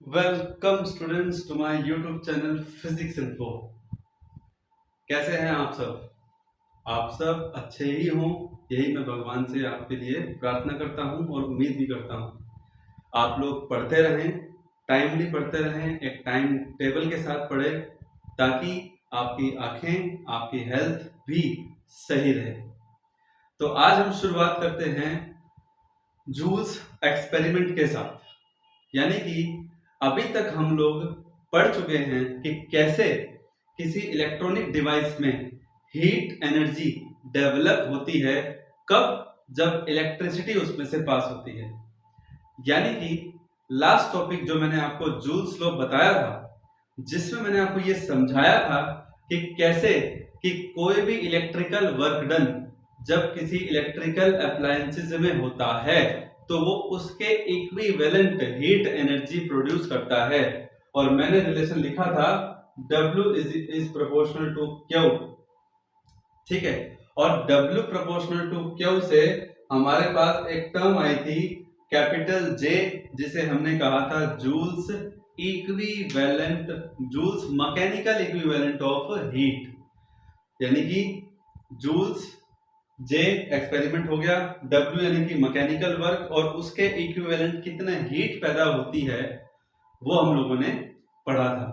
Welcome students to my YouTube channel physics info. कैसे हैं आप सब? आप सब अच्छे ही हों, यही मैं भगवान से आपके लिए प्रार्थना करता हूं और उम्मीद भी करता हूं। आप लोग पढ़ते रहें, टाइमली पढ़ते रहें, एक टाइम टेबल के साथ पढ़ें ताकि आपकी आंखें, आपकी हेल्थ भी सही रहे। तो आज हम शुरुआत करते हैं जूल्स एक्सपेरिमेंट के साथ। यानी कि अभी तक हम लोग पढ़ चुके हैं कि कैसे किसी इलेक्ट्रॉनिक डिवाइस में हीट एनर्जी डेवलप होती है, कब? जब इलेक्ट्रिसिटी उसमें से पास होती है। यानी कि लास्ट टॉपिक जो मैंने आपको जूल्स लॉ बताया था, जिसमें मैंने आपको ये समझाया था कि कैसे कि कोई भी इलेक्ट्रिकल वर्क डन जब किसी इलेक्ट्रिकल अप्लायंसेस में होता है तो वो उसके इक्विवेलेंट हीट एनर्जी प्रोड्यूस करता है। और मैंने रिलेशन लिखा था W is proportional to Q। ठीक है, और W प्रोपोर्शनल टू Q से हमारे पास एक टर्म आई थी कैपिटल J, जिसे हमने कहा था Joule's equivalent, Joule's mechanical equivalent of heat. यानी कि जूल्स जे एक्सपेरिमेंट हो गया, W यानी कि मैकेनिकल वर्क, और उसके इक्विवेलेंट कितने हीट पैदा होती है वो हम लोगों ने पढ़ा था।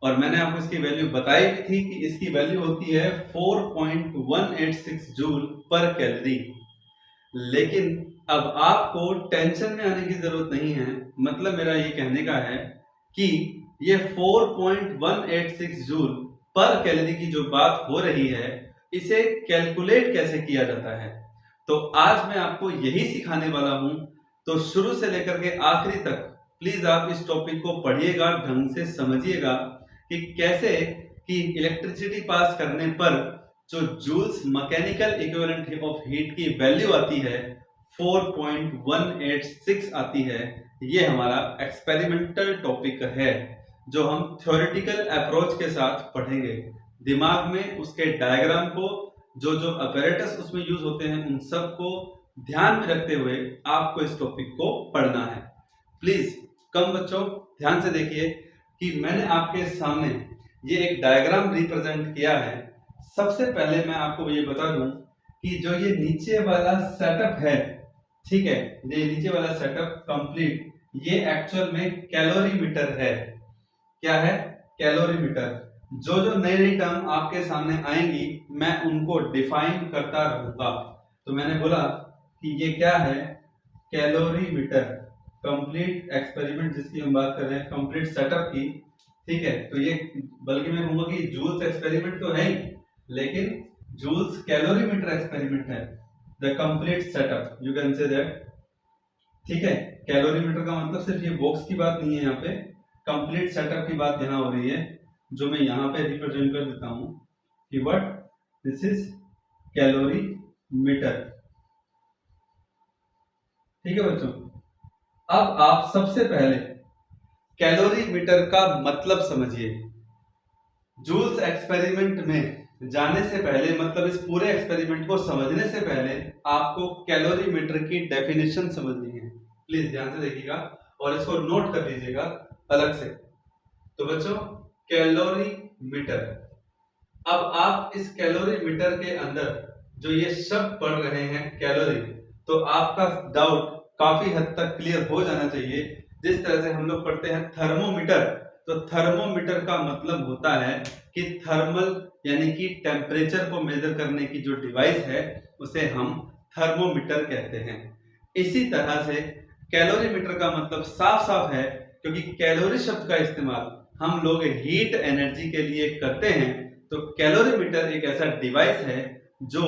और मैंने आपको इसकी वैल्यू बताई भी थी कि इसकी वैल्यू होती है 4.186 जूल पर कैलोरी। लेकिन अब आपको टेंशन में आने की जरूरत नहीं है। मतलब मेरा ये कहने का है कि ये 4.186 जूल पर कैलोरी की जो बात हो रही है, इसे कैलकुलेट कैसे किया जाता है, तो आज मैं आपको यही सिखाने वाला हूं। तो शुरू से लेकर के आखिरी तक प्लीज आप इस टॉपिक को पढ़िएगा, ढंग से समझिएगा कि कैसे कि इलेक्ट्रिसिटी पास करने पर जो Joule's mechanical equivalent of heat की वैल्यू आती है 4.186 आती है। ये हमारा एक्सपेरिमेंटल टॉपिक है जो हम थ्योरेटिकल अप्रोच के साथ पढ़ेंगे। दिमाग में उसके डायग्राम को, जो जो अपैरेटस उसमें यूज होते हैं, उन सब को ध्यान में रखते हुए आपको इस टॉपिक को पढ़ना है। प्लीज कम बच्चों ध्यान से देखिए कि मैंने आपके सामने ये एक डायग्राम रिप्रेजेंट किया है। सबसे पहले मैं आपको ये बता दूं कि जो ये नीचे वाला सेटअप है, ठीक है, ये नीचे वाला सेटअप कंप्लीट, ये एक्चुअल में कैलोरीमीटर है। क्या है? कैलोरीमीटर। जो जो नई नई टर्म आपके सामने आएंगी मैं उनको डिफाइन करता रहूंगा। तो मैंने बोला कि ये क्या है, कैलोरीमीटर। कंप्लीट एक्सपेरिमेंट जिसकी हम बात कर रहे हैं, कंप्लीट सेटअप की, ठीक है। तो ये बल्कि मैं कहूंगा कि जूल्स एक्सपेरिमेंट तो है ही, लेकिन जूल्स कैलोरीमीटर एक्सपेरिमेंट है, the complete setup, you can say that. ठीक है, कैलोरीमीटर का मतलब सिर्फ ये बॉक्स की बात नहीं है, यहाँ पे कंप्लीट सेटअप की बात यहाँ हो रही है, जो मैं यहाँ पे रिप्रेजेंट कर देता हूँ कि व्हाट दिस इज कैलोरीमीटर। ठीक है बच्चों, अब आप सबसे पहले कैलोरीमीटर का मतलब समझिए। जूल्स एक्सपेरिमेंट में जाने से पहले, मतलब इस पूरे एक्सपेरिमेंट को समझने से पहले आपको कैलोरीमीटर की डेफिनेशन समझनी है। प्लीज ध्यान से देखिएगा और इसको नोट कर लीजिएगा अलग से। तो बच्चों, कैलोरीमीटर, अब आप इस कैलोरीमीटर के अंदर जो ये शब्द पढ़ रहे हैं कैलोरी, तो आपका डाउट काफी हद तक क्लियर हो जाना चाहिए। जिस तरह से हम लोग पढ़ते हैं थर्मोमीटर, तो थर्मोमीटर का मतलब होता है कि थर्मल यानी कि टेम्परेचर को मेजर करने की जो डिवाइस है उसे हम थर्मोमीटर कहते हैं। इसी तरह से कैलोरीमीटर का मतलब साफ साफ है, क्योंकि कैलोरी शब्द का इस्तेमाल हम लोग हीट एनर्जी के लिए करते हैं। तो कैलोरीमीटर एक ऐसा डिवाइस है जो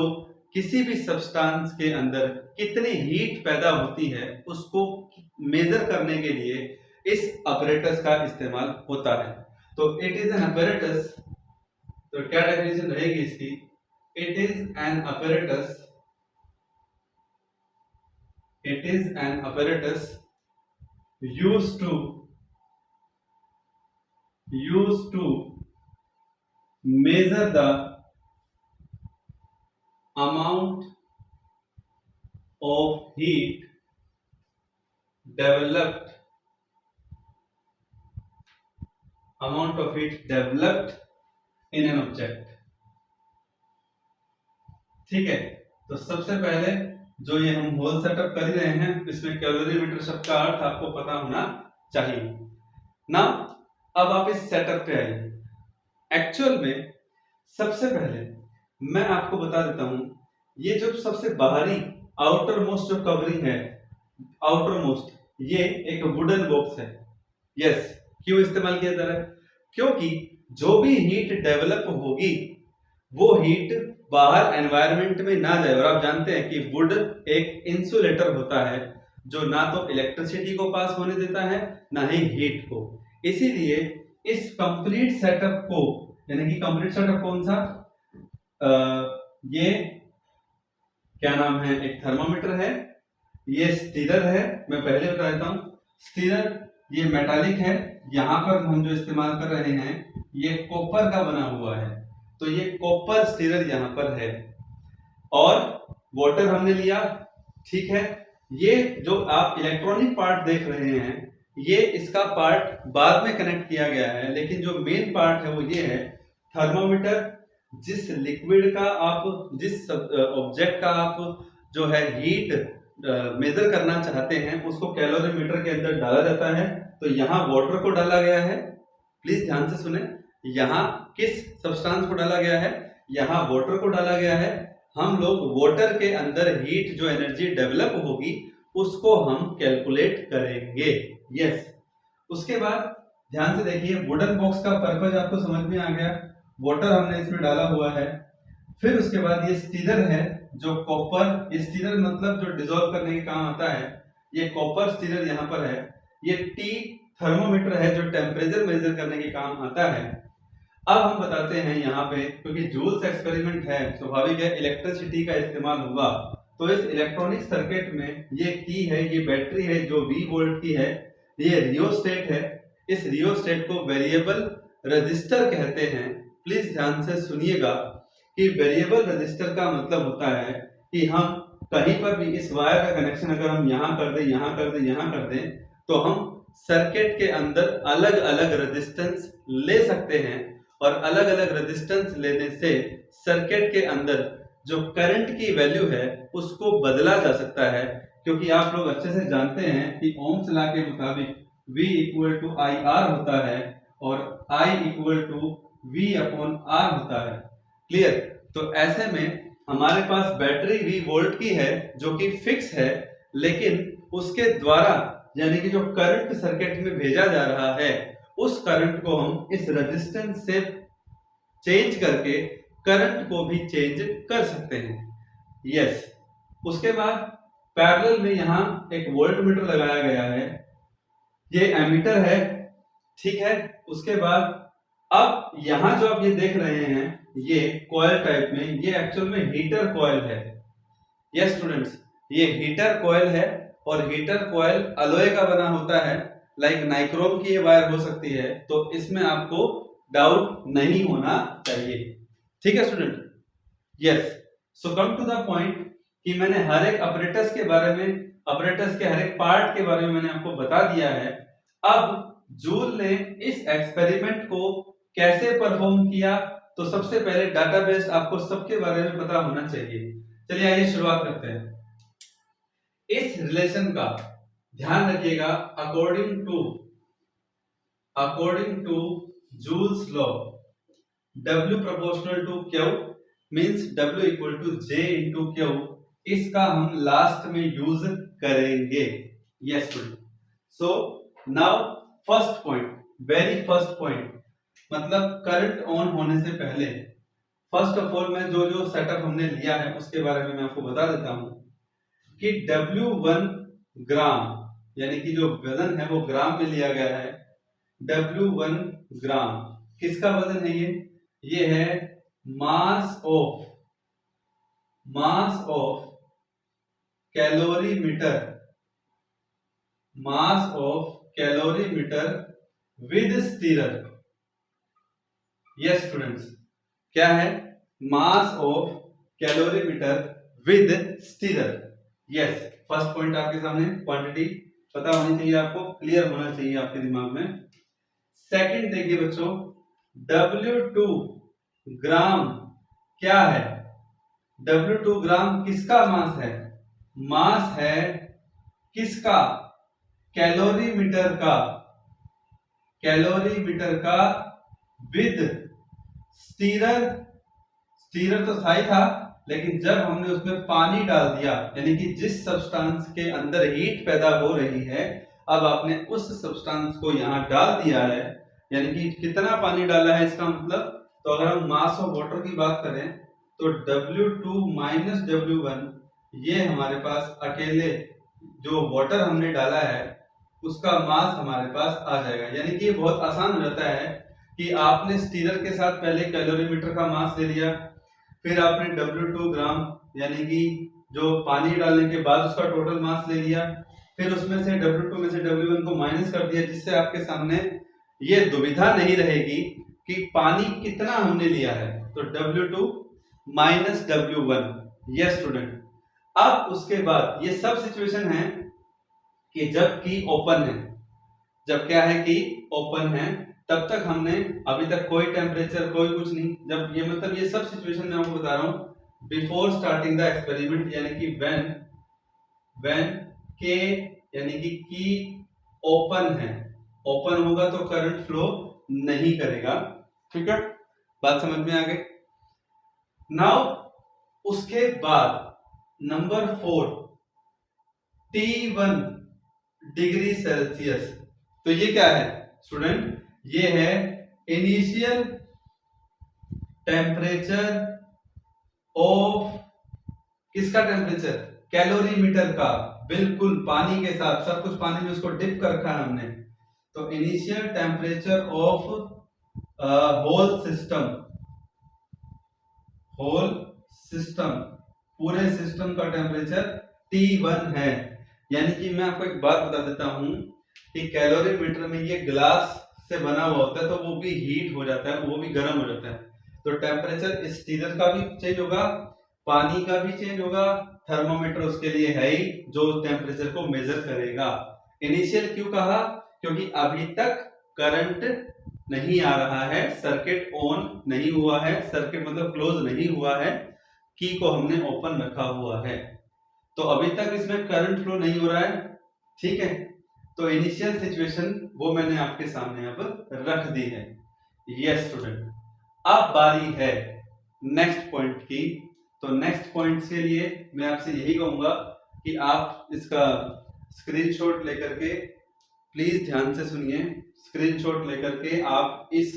किसी भी सब्सटेंस के अंदर कितनी हीट पैदा होती है उसको मेजर करने के लिए इस अपरेटस का इस्तेमाल होता है। तो इट इज एन अपरेटस, तो क्या डेफिनेशन रहेगी इसकी? It is an apparatus, it is an apparatus used to measure the amount of heat developed amount of heat developed in an object। ठीक है, तो सबसे पहले जो ये हम होल सेटअप कर रहे हैं इसमें कैलोरीमीटर शब्द का अर्थ आपको पता होना चाहिए ना। अब आप इस सेटअप पे आइए। एक्चुअल में सबसे पहले मैं आपको बता देता हूं, ये जो सबसे बाहरी आउटर मोस्ट जो कवरिंग है, आउटर मोस्ट, ये एक वुडन बॉक्स है। यस, क्यों इस्तेमाल किया जा रहा है? क्योंकि जो भी हीट डेवलप होगी वो हीट बाहर एनवायरनमेंट में ना जाए। और आप जानते हैं कि वुड एक इंसुलेटर होता है जो ना तो इलेक्ट्रिसिटी को पास होने देता है ना ही हीट को। इसीलिए इस कंप्लीट सेटअप को, यानी कि कंप्लीट सेटअप कौन सा, ये क्या नाम है, एक थर्मामीटर है, ये स्टीरर है, मैं पहले बता देता हूं। स्टीरर ये मेटालिक है, यहां पर हम जो इस्तेमाल कर रहे हैं ये कॉपर का बना हुआ है, तो ये कॉपर स्टीरर यहां पर है। और वाटर हमने लिया, ठीक है। ये जो आप इलेक्ट्रॉनिक पार्ट देख रहे हैं ये इसका पार्ट बाद में कनेक्ट किया गया है, लेकिन जो मेन पार्ट है वो ये है थर्मामीटर। जिस लिक्विड का आप, जिस ऑब्जेक्ट का आप जो है हीट मेजर करना चाहते हैं उसको कैलोरीमीटर के अंदर डाला जाता है। तो यहाँ वाटर को डाला गया है, प्लीज ध्यान से सुने, यहाँ किस सब्सटेंस को डाला गया है, यहाँ वाटर को डाला गया है। हम लोग वाटर के अंदर हीट जो एनर्जी डेवलप होगी उसको हम कैलकुलेट करेंगे। यस, उसके बाद ध्यान से देखिए, वुडन बॉक्स का पर्पज आपको समझ में आ गया, वाटर हमने इसमें डाला हुआ है। फिर उसके बाद ये स्टीरर है जो कॉपर, ये स्टीरर मतलब जो डिसॉल्व करने के काम आता है, ये कॉपर स्टीरर यहाँ पर है। ये टी थर्मोमीटर है जो टेम्परेचर मेजर करने के काम आता है। अब हम बताते हैं यहाँ पे, क्योंकि जूल्स एक्सपेरिमेंट है, स्वाभाविक है इलेक्ट्रिसिटी का इस्तेमाल होगा, तो इस इलेक्ट्रॉनिक सर्किट में ये की है, ये बैटरी है जो 20 वोल्ट की है, ये रियोस्टेट है। इस रियोस्टेट को वेरिएबल रजिस्टर कहते हैं। प्लीज ध्यान से सुनिएगा कि वेरिएबल रजिस्टर का मतलब होता है कि हम कहीं पर भी इस वायर का कनेक्शन अगर हम यहाँ कर दें, यहाँ कर दें, यहाँ कर दें, तो हम सर्किट के अंदर अलग अलग रेजिस्टेंस ले सकते हैं। और अलग अलग रेजिस्टेंस लेने से सर्किट के अंदर जो करंट की वैल्यू है उसको बदला जा सकता है। क्योंकि आप लोग अच्छे से जानते हैं कि ओम्स लॉ के मुताबिक V equal to I R होता है और I equal to V upon R होता है। क्लियर? तो ऐसे में हमारे पास बैटरी V वोल्ट की है जो कि फिक्स है, लेकिन उसके द्वारा यानी कि जो करंट सर्किट में भेजा जा रहा है उस करंट को हम इस रेजिस्टेंस से चेंज करके करंट को भी चेंज कर सकते हैं। यस, उसके बाद पैरेलल में यहाँ एक वोल्टमीटर लगाया गया है, ये एमीटर है, ठीक है। उसके बाद अब यहाँ जो आप ये देख रहे हैं ये कॉइल टाइप में, ये एक्चुअल में हीटर कॉइल है। यस स्टूडेंट्स, ये हीटर कॉइल है और हीटर कॉइल अलॉय का बना होता है, लाइक नाइक्रोम की ये वायर हो सकती है, तो इसमें आपको डाउट नहीं होना चाहिए। ठीक है student? Yes, so come to the point कि मैंने हर एक अपरेटस के बारे में, अपरेटस के हर एक पार्ट के बारे में मैंने आपको बता दिया है। अब जूल ने इस एक्सपेरिमेंट को कैसे परफॉर्म किया, तो सबसे पहले डाटाबेस आपको सबके बारे में पता होना चाहिए। चलिए आइए शुरुआत करते हैं। इस रिलेशन का ध्यान रखिएगा, according to Joule's law, W proportional to Q means W equal to J into Q, इसका हम लास्ट में यूज करेंगे। Yes student, so now first point, very first point, मतलब करंट ऑन होने से पहले फर्स्ट ऑफ ऑल मैं जो जो सेटअप हमने लिया है उसके बारे में मैं आपको बता देता हूं कि W1 ग्राम, यानी कि जो वजन है वो ग्राम में लिया गया है। W1 ग्राम किसका वजन है? ये है mass of calorimeter, mass of calorimeter with stirrer. Yes students, क्या है? Mass of calorimeter with stirrer. Yes, first point आपके सामने, क्वांटिटी पता होनी चाहिए आपको, क्लियर होना चाहिए आपके दिमाग में। सेकंड देखिए बच्चों, W2 ग्राम क्या है? W2 ग्राम किसका मास है? मास है किसका? कैलोरीमीटर का। कैलोरीमीटर का विद स्टीरर। स्टीरर तो था ही था, लेकिन जब हमने उसमें पानी डाल दिया, यानी कि जिस सब्सटेंस के अंदर हीट पैदा हो रही है, अब आपने उस सब्सटेंस को यहां डाल दिया है, यानी कि कितना पानी डाला है इसका मतलब। तो अगर हम मास ऑफ वाटर की बात करें तो W2 माइनस W1, ये हमारे पास अकेले जो वाटर हमने डाला है उसका मास हमारे पास आ जाएगा। यानी कि ये बहुत आसान हो जाता है कि आपने स्टीरर के साथ पहले कैलोरीमीटर का मास ले लिया, फिर आपने W2 ग्राम यानी कि जो पानी डालने के बाद उसका टोटल मास ले लिया, फिर उसमें से W2 में से W1 को माइनस कर दिया, जिससे आपके सामने ये दुविधा नहीं रहेगी कि पानी कितना हमने लिया है। तो W2 minus W1। Yes student. अब उसके बाद ये सब सिचुएशन है कि जब की ओपन है, जब क्या है कि ओपन है, तब तक हमने अभी तक कोई टेम्परेचर कोई कुछ नहीं। जब ये मतलब ये सब सिचुएशन मैं आपको बता रहा हूं बिफोर स्टार्टिंग द एक्सपेरिमेंट, यानी कि व्हेन के यानी कि ओपन है, ओपन होगा तो करंट फ्लो नहीं करेगा। ठीक है, बात समझ में आ गई। नाउ उसके बाद नंबर 4 T1 डिग्री सेल्सियस। तो ये क्या है स्टूडेंट? ये है इनिशियल टेम्परेचर ऑफ, किसका टेम्परेचर? कैलोरीमीटर का, बिल्कुल पानी के साथ, सब कुछ पानी में उसको डिप कर रखा है हमने। तो initial temperature of whole system, पूरे सिस्टम का टेम्परेचर T1 है। यानी कि मैं आपको एक बात बता देता हूं कि कैलोरीमीटर में ये ग्लास से बना हुआ होता है, तो वो भी हीट हो जाता है, वो भी गर्म हो जाता है। तो टेम्परेचर स्टीरर का भी चेंज होगा, पानी का भी चेंज होगा, थर्मोमीटर उसके लिए है ही जो टेम्परेचर को मेजर करेगा। इनिशियल क्यों कहा? क्योंकि अभी तक करंट नहीं आ रहा है, सर्किट ऑन नहीं हुआ है, सर्किट मतलब क्लोज नहीं हुआ है, की को हमने ओपन रखा हुआ है, तो अभी तक इसमें करंट फ्लो नहीं हो रहा है। ठीक है, तो इनिशियल सिचुएशन वो मैंने आपके सामने अब रख दी है। Yes student. अब बारी है नेक्स्ट पॉइंट की। तो नेक्स्ट पॉइंट के लिए मैं आपसे यही कहूंगा कि आप इसका स्क्रीनशॉट लेकर के, प्लीज ध्यान से सुनिए, स्क्रीनशॉट लेकर के आप इस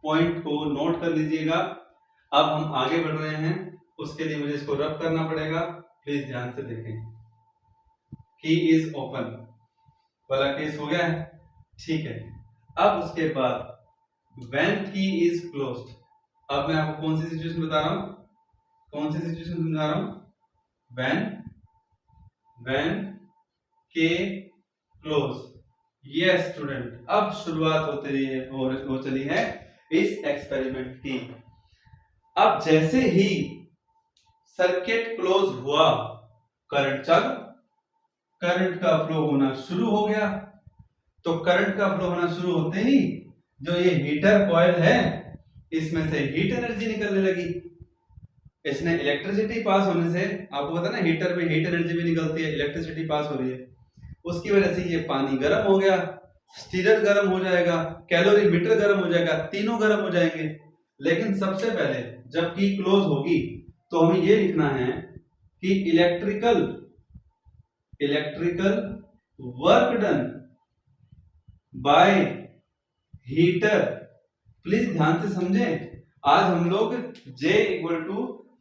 पॉइंट को नोट कर लीजिएगा। अब हम आगे बढ़ रहे हैं, उसके लिए मुझे इसको रब करना पड़ेगा, प्लीज ध्यान से देखें। की इज ओपन वाला केस हो गया है। ठीक है, अब उसके बाद व्हेन की इज क्लोज्ड। अब मैं आपको कौन सी सिचुएशन बता रहा हूं, कौन सी सिचुएशन समझा रहा हूं? व्हेन के क्लोज। यस स्टूडेंट, अब शुरुआत हो चली है इस एक्सपेरिमेंट की। अब जैसे ही सर्किट क्लोज हुआ, करंट का फ्लो होना शुरू हो गया। तो करंट का फ्लो होना शुरू होते ही जो ये हीटर कॉइल है, इसमें से हीट एनर्जी निकलने लगी। इसने इलेक्ट्रिसिटी पास होने से, आपको पता ना हीटर में हीट एनर्जी भी निकलती है, इलेक्ट्रिसिटी पास हो रही है, उसकी वजह से ये पानी गर्म हो गया, स्टीरर गर्म हो जाएगा, कैलोरीमीटर गर्म हो जाएगा, तीनों गर्म हो जाएंगे। लेकिन सबसे पहले जब की क्लोज होगी तो हमें ये लिखना है कि electrical work done by heater. Please ध्यान से समझें, आज हम लोग J =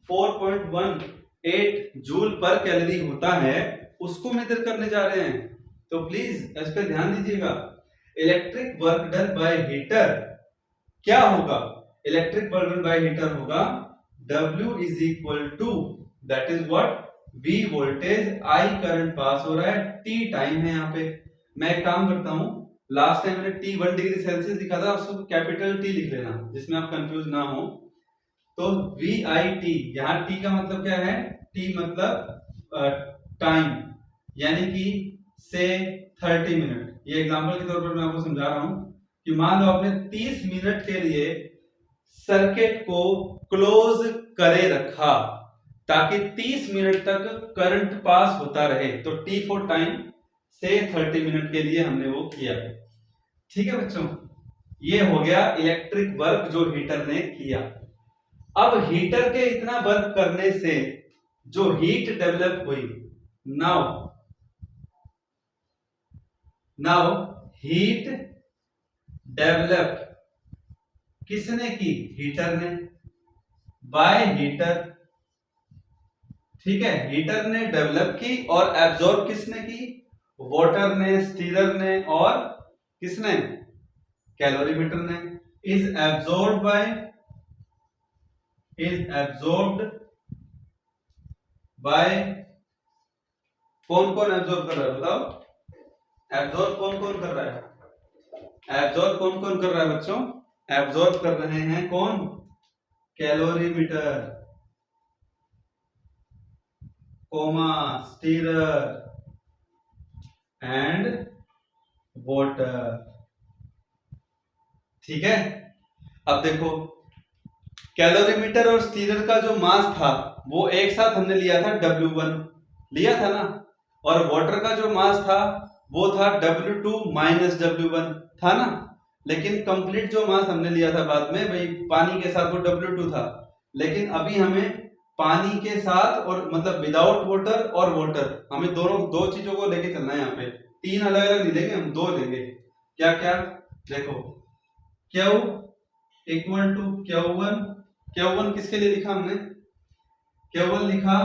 4.18 जूल पर कैलोरी होता है, उसको मेजर करने जा रहे हैं। तो प्लीज इस पर ध्यान दीजिएगा। Electric work done by heater क्या होगा? Electric work done by heater होगा W = that is what, V voltage, I current pass हो रहा है, T टाइम है यहाँ पे। मैं एक काम करता हूँ, लास्ट टाइम मैंने T1 डिग्री सेल्सियस लिखा था, उसको कैपिटल T लिख लेना जिसमें आप कंफ्यूज ना हो। तो VIT, यहाँ T का मतलब क्या है? T मतलब टाइम, यानी कि से 30 मिनट। ये एग्जांपल के तौर पर मैं आपको समझा रहा हूँ कि मान लो आपने 30 मिनट के लिए सर्किट को क्लोज करे रखा ताकि 30 मिनट तक करंट पास होता रहे, तो टी फॉर टाइम से 30 मिनट के लिए हमने वो किया। ठीक है बच्चों, ये हो गया इलेक्ट्रिक वर्क जो हीटर ने किया। अब हीटर के इतना वर्क करने से जो हीट डेवलप हुई, नाउ हीट डेवलप किसने की? हीटर ने, बाय हीटर। ठीक है, हीटर ने डेवलप की और एब्जॉर्ब किसने की? वाटर ने, स्टीरर ने और किसने? कैलोरीमीटर ने। इज एब्जॉर्ब्ड बाय कौन कौन एब्जॉर्ब कर रहा है बताओ? एब्जॉर्ब कौन कौन कर रहा है? एब्जॉर्ब कौन कौन कर रहा है बच्चों? एब्जॉर्ब कर रहे हैं कौन? Calorimeter, stirrer and water. ठीक है, अब देखो कैलोरीमीटर और स्टीरर का जो मास था वो एक साथ हमने लिया था W1 लिया था ना, और वाटर का जो मास था वो था W2 माइनस W1 था ना। लेकिन कंप्लीट जो मास हमने लिया था बाद में भाई पानी के साथ वो W2 था, लेकिन अभी हमें पानी के साथ और मतलब विदाउट वाटर और वाटर, हमें दोनों दो चीजों को लेके चलना है। यहाँ पे तीन अलग अलग नहीं लेंगे, हम दो लेंगे। क्या क्या? देखो Q इक्वल टू Q1 किसके लिए लिखा हमने? Q1 लिखा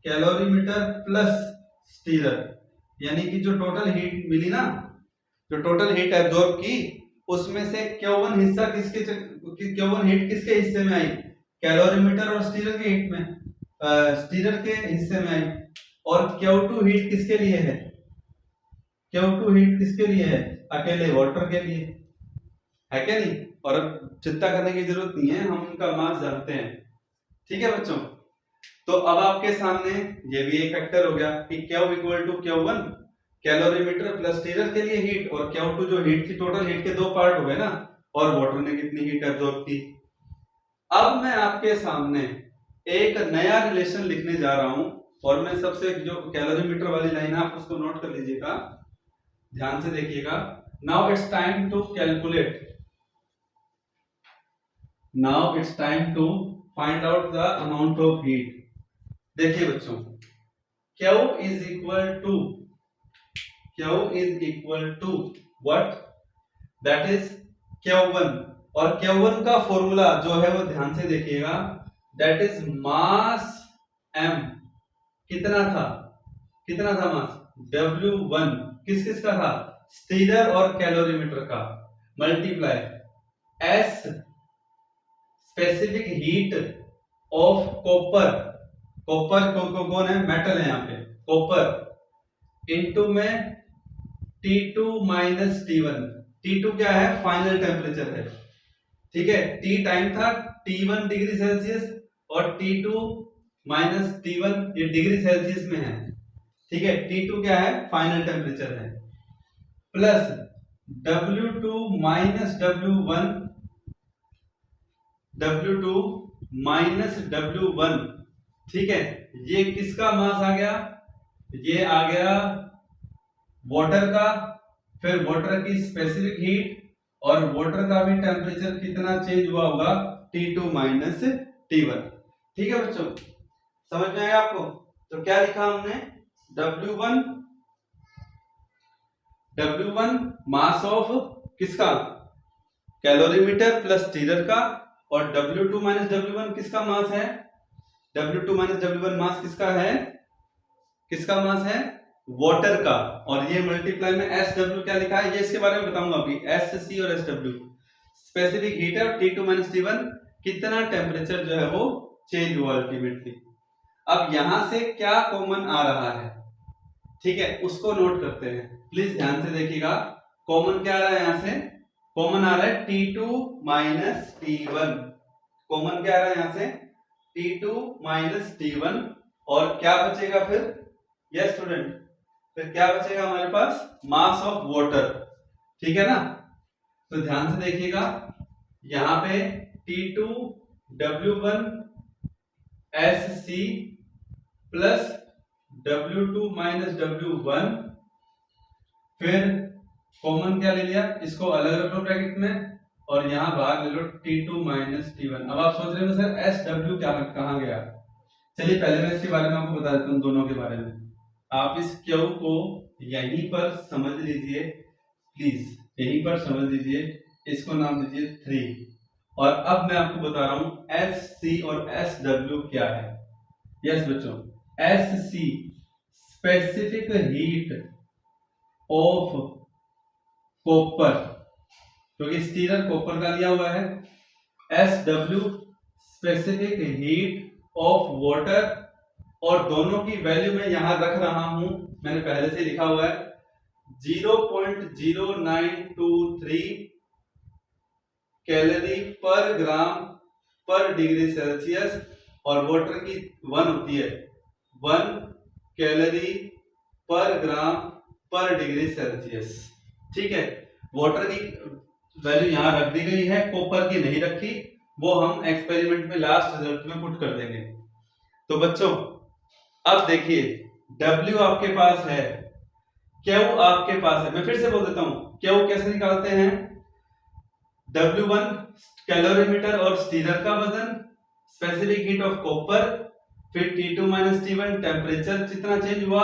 कैलोरीमीटर प्लस स्टीरर, यानी कि जो टोटल हीट मिली ना, जो टोटल हीट एब्जॉर्ब की, उसमें से Q1 हिस्सा Q1 हीट किसके हिस्से में आई? कैलोरीमीटर और स्टीरर के हीट में, स्टीरर के हिस्से में आई। और Q2 हीट किसके लिए है? Q2 हीट किसके लिए है? अकेले वाटर के लिए है, क्या नहीं? और अब चिंता करने की जरूरत नहीं है, हम उनका मास जानते हैं। ठीक है बच्चों, तो अब आपके सामने ये भी एक फैक्टर हो गया कि Q equal to Q1 calorimeter plus stirrer के लिए हीट, और Q2 जो हीट थी, टोटल हीट के दो पार्ट हो गए ना, और वाटर ने कितनी हीट एब्जॉर्ब की। अब मैं आपके सामने एक नया रिलेशन लिखने जा रहा हूं, और मैं सबसे जो कैलोरीमीटर वाली लाइन है आप उसको नोट कर लीजिएगा, ध्यान से देखिएगा। Now it's time to calculate, now it's time to find out the amount of heat. देखिए बच्चों, Q is equal to what? That is Q1, और Q1 का फॉर्मूला जो है वो ध्यान से देखिएगा, दैट इज मास m। कितना था मास? W1 किस किस का था? स्टीरर और कैलोरीमीटर का, multiply S specific heat of copper कौन है? मेटल है यहाँ पे, कॉपर, इनटू में T2 माइनस T1। T2 क्या है? फाइनल टेम्परेचर है। ठीक है, T टाइम था, T1 डिग्री सेल्सियस और T2 माइनस T1 ये डिग्री सेल्सियस में है। ठीक है, T2 क्या है? फाइनल टेम्परेचर है, प्लस W2 माइनस W1। ठीक है, ये किसका मास आ गया? ये आ गया वाटर का, फिर वाटर की स्पेसिफिक हीट, और वाटर का भी टेम्परेचर कितना चेंज हुआ होगा? T2 minus T1। ठीक है बच्चों, समझ में आया आपको? तो क्या लिखा हमने? W1 मास ऑफ किसका? कैलोरीमीटर प्लस स्टीरर का, और W2 माइनस W1 किसका मास है? W2 माइनस W1 मास किसका है? मास है वाटर का, और ये मल्टीप्लाई में SW क्या लिखा है ये इसके बारे में बताऊंगा अभी। SC और SW स्पेसिफिक हीट है, और T2 माइनस T1 कितना टेम्परेचर जो है वो चेंज हुआ अल्टीमेटली। अब यहां से क्या कॉमन आ रहा है? ठीक है, उसको नोट करते हैं, प्लीज ध्यान से देखिएगा। कॉमन क्या आ रहा है? यहां से कॉमन आ रहा है T2 माइनस T1। कॉमन क्या आ रहा है यहां से? T2 माइनस T1, और क्या बचेगा फिर? यस स्टूडेंट, फिर क्या बचेगा हमारे पास, मास ऑफ वाटर, ठीक है ना। तो ध्यान से देखिएगा, यहां पे T2 W1 SC plus W2 minus W1, फिर कॉमन क्या ले लिया, इसको अलग रख लो ब्रैकेट में, और यहां बाहर ले लो T2 माइनस T1। अब आप सोच रहे हो सर SW क्या कहां गया, चलिए पहले मैं इसके बारे में आपको बता देता हूँ, दोनों के बारे में। आप इस क्यू को यहीं पर समझ लीजिए, प्लीज यहीं पर समझ लीजिए, इसको नाम दीजिए 3। और अब मैं आपको बता रहा हूं SC और SW क्या है। यस बच्चों, SC specific heat of copper, क्योंकि स्टीलर कॉपर का लिया हुआ है। SW specific heat of water, और दोनों की वैल्यू मैं यहां रख रहा हूं, मैंने पहले से लिखा हुआ है 0.0923 कैलोरी पर ग्राम पर डिग्री सेल्सियस, और वाटर की 1 होती है 1 कैलोरी पर ग्राम पर डिग्री सेल्सियस, ठीक है। वाटर की वैल्यू यहां रख दी गई है, कॉपर की नहीं रखी, वो हम एक्सपेरिमेंट में लास्ट रिजल्ट में पुट कर देंगे। तो बच्चों अब देखिए, W आपके पास है, Q आपके पास है, मैं फिर से बोल देता हूं, Q कैसे निकालते हैं, W1 कैलोरीमीटर और स्टीलर का वजन, स्पेसिफिक हीट ऑफ कॉपर, फिर T2 माइनस T1 टेम्परेचर जितना चेंज हुआ,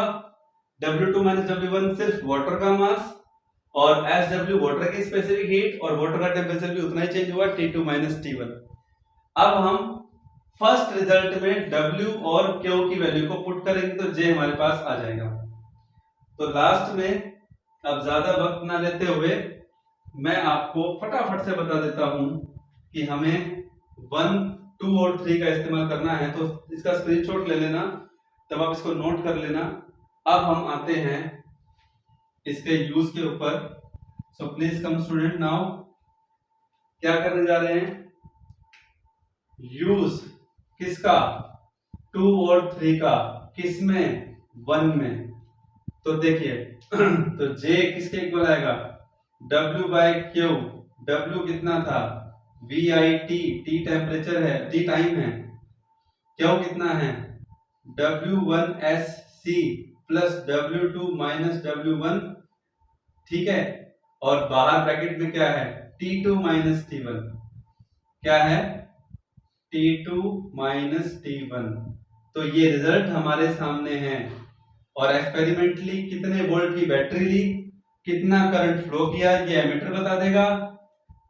W2 माइनस W1 सिर्फ वाटर का मास, और SW वाटर की स्पेसिफिक हीट और वाटर का टेम्परेचर भी उतना ही चेंज हुआ, T2 माइनस T1। अब हम फर्स्ट रिजल्ट में W और Q की वैल्यू को पुट करेंगे तो J हमारे पास आ जाएगा। तो लास्ट में अब ज्यादा वक्त ना लेते हुए मैं आपको फटाफट से बता देता हूं कि हमें 1, 2 और 3 का इस्तेमाल करना है, तो इसका स्क्रीनशॉट ले लेना, तब आप इसको नोट कर लेना। अब हम आते हैं इसके यूज के ऊपर। So please come student, now क्या करने जा रहे हैं, यूज किसका, 2 और 3 का, किसमें, 1 में। तो देखिए तो J किसके इक्वल आएगा, W बाय Q, W कितना था, VIT, T टेम्परेचर है, T टाइम है, Q कितना है, W1SC plus W2 minus W1, ठीक है। और बाहर ब्रैकेट में क्या है, T2 माइनस T1, क्या है, T2 माइनस T1। तो ये रिजल्ट हमारे सामने है, और एक्सपेरिमेंटली कितने वोल्ट की बैटरी ली, कितना करंट फ्लो किया, ये एमीटर बता देगा।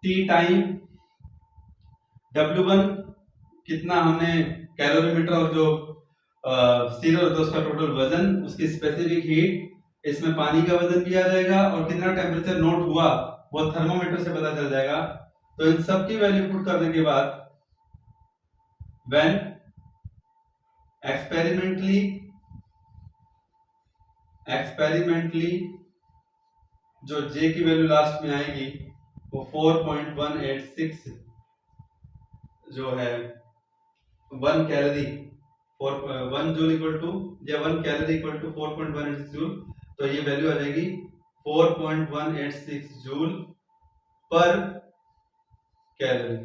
T टाइम, W1 कितना हमने कैलोरीमीटर और जो स्टीलर होता है उसका टोटल वजन, उसकी स्पेसिफिक हीट, इसमें पानी का वजन भी आ जाएगा, और कितना टेम्परेचर नोट हुआ वो थर्मोमीटर से पता चल जाएगा। तो इन सब की वैल्यू पुट करने के बाद व्हेन एक्सपेरिमेंटली जो J की वैल्यू लास्ट में आएगी वो 4.186 जो है 1 कैलोरी, 1 जूल इक्वल टू, या 1 कैलोरी इक्वल टू 4.186 जूल, तो ये वैल्यू आ जाएगी 4.186 जूल पर कैलोरी,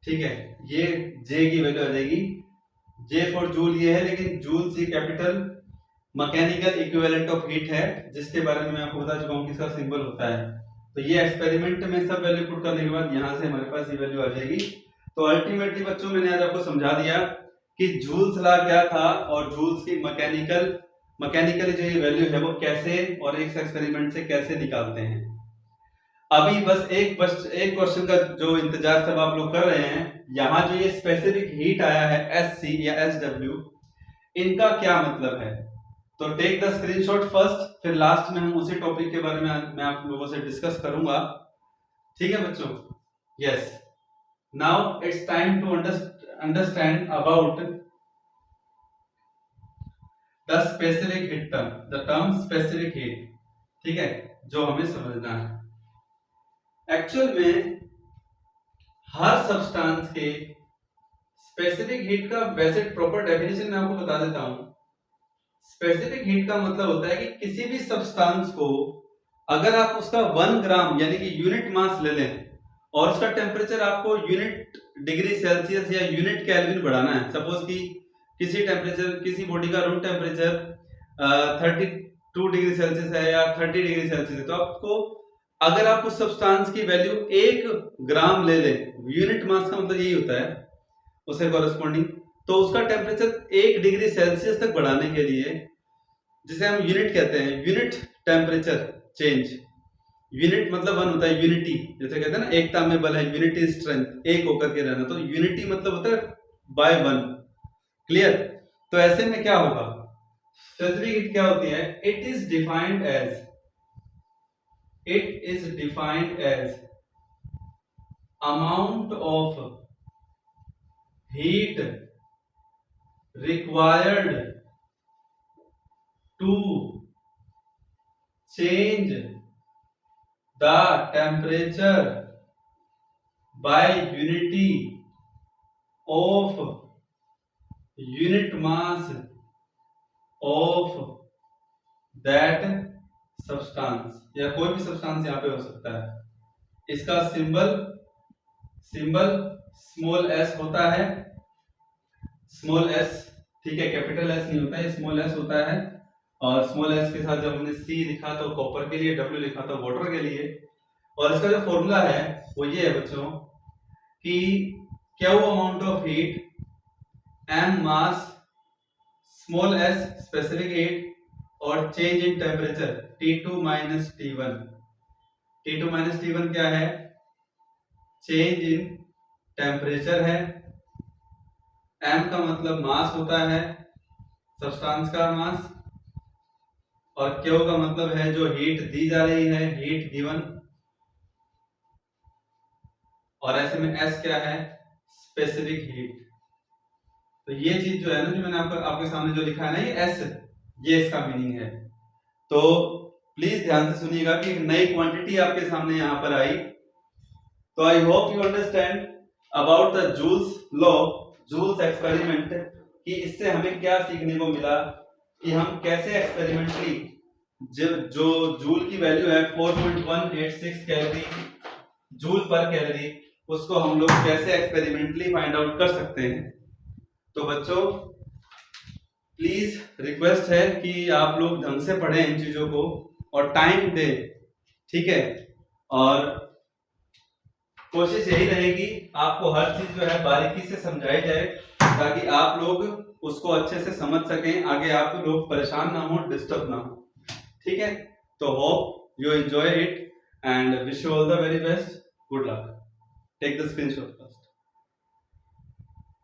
ठीक है। ये J की वैल्यू आ जाएगी, J फॉर जूल ये है, लेकिन जूल से capital mechanical equivalent of heat है, जिसके बारे में मैं आपको बता चुका हूं कि इसका सिंबल होता है। तो ये एक्सपेरिमेंट में सब वैल्यू पुट करने के बाद यहां से हमारे पास ये वैल्यू आ जाएगी। तो अल्टीमेटली बच्चों मैंने आज आपको समझा दिया कि जूल्स लॉ क्या था, और जूल्स की मैकेनिकली जो ये वैल्यू है वो कैसे और एक एक्सपेरिमेंट से कैसे निकालते हैं। अभी बस एक क्वेश्चन का जो इंतजार सब आप लोग कर रहे हैं, यहाँ जो ये स्पेसिफिक हीट आया है SC या SW, इनका क्या मतलब है। तो टेक द स्क्रीनशॉट फर्स्ट, फिर लास्ट में हम उसी टॉपिक के बारे में मैं आप लोगों से डिस्कस करूंगा, ठीक है बच्चों। Yes, now it's time to understand about the specific heat term, the term specific heat, ठीक है, जो हमें समझना है। एक्चुअल में हर सब्सटेंस के स्पेसिफिक हीट का वैसे प्रॉपर डेफिनेशन मैं आपको बता देता हूं। स्पेसिफिक हीट का मतलब होता है कि किसी भी सब्सटेंस को अगर आप उसका 1 ग्राम यानी कि यूनिट मास ले लें और उसका टेम्परेचर आपको यूनिट डिग्री सेल्सियस या यूनिट केल्विन बढ़ाना है, सपोज कि किसी बॉडी का रूम टेम्परेचर 32 डिग्री सेल्सियस है या 30 डिग्री सेल्सियस है, तो आपको अगर आप उस सब्सटेंस की वैल्यू 1 ग्राम ले लें, यूनिट मास का मतलब यही होता है उससे कॉरेस्पॉन्डिंग, तो उसका टेम्परेचर 1 डिग्री सेल्सियस तक बढ़ाने के लिए, जिसे हम यूनिट कहते हैं, यूनिट टेम्परेचर चेंज, यूनिट मतलब वन होता है यूनिटी, जैसे कहते हैं ना एकता में बल है, यूनिटी स्ट्रेंथ, एक होकर के रहना, तो यूनिटी मतलब होता है बाय वन। क्लियर? तो ऐसे में क्या होगा, स्पेसिफिक हीट क्या होती है, it is defined as amount of heat required to change the temperature by unity of unit mass of that substance, या कोई भी सब्सटेंस यहाँ पे हो सकता है। इसका सिंबल स्मॉल एस होता है, स्मॉल एस, ठीक है, कैपिटल एस नहीं होता है, स्मॉल एस होता है। और स्मॉल एस के साथ जब हमने सी लिखा तो कॉपर के लिए, डब्ल्यू लिखा तो वाटर के लिए। और इसका जो फॉर्मूला है वो ये है बच्चों कि Q amount of heat, M mass, small S specific heat और change in temperature T2 minus T1। T2 minus T1 क्या है, चेंज इन टेम्परेचर है। एम का मतलब मास होता है, सब्सटेंस का मास, और क्यू का मतलब है जो हीट दी जा रही है, हीट गिवन। और ऐसे में एस क्या है, स्पेसिफिक हीट। तो ये चीज जो है ना, जो मैंने आपके सामने जो लिखा है ना, ये एस, ये इसका मीनिंग है। तो प्लीज ध्यान से सुनिएगा कि एक नई क्वांटिटी आपके सामने यहां पर आई। तो I hope you understand about the Joule's law, Joule's experiment, कि इससे हमें क्या सीखने को मिला कि हम कैसे एक्सपेरिमेंटली जो जूल की वैल्यू है 4.186 कैलोरी जूल पर कैलोरी, उसको हम लोग कैसे एक्सपेरिमेंटली फाइंड आउट कर सकते हैं। तो बच्चों प्लीज रिक्वेस्ट है कि आप लोग ढंग से पढ़ें इन चीजों को और टाइम दें, ठीक है। और कोशिश यही रहेगी आपको हर चीज जो है बारीकी से समझाई जाए, ताकि आप लोग उसको अच्छे से समझ सकें, आगे आप लोग परेशान ना हो, डिस्टर्ब ना हो, ठीक है। तो hope you enjoy it and wish you all the very best, good luck, take the screenshot first.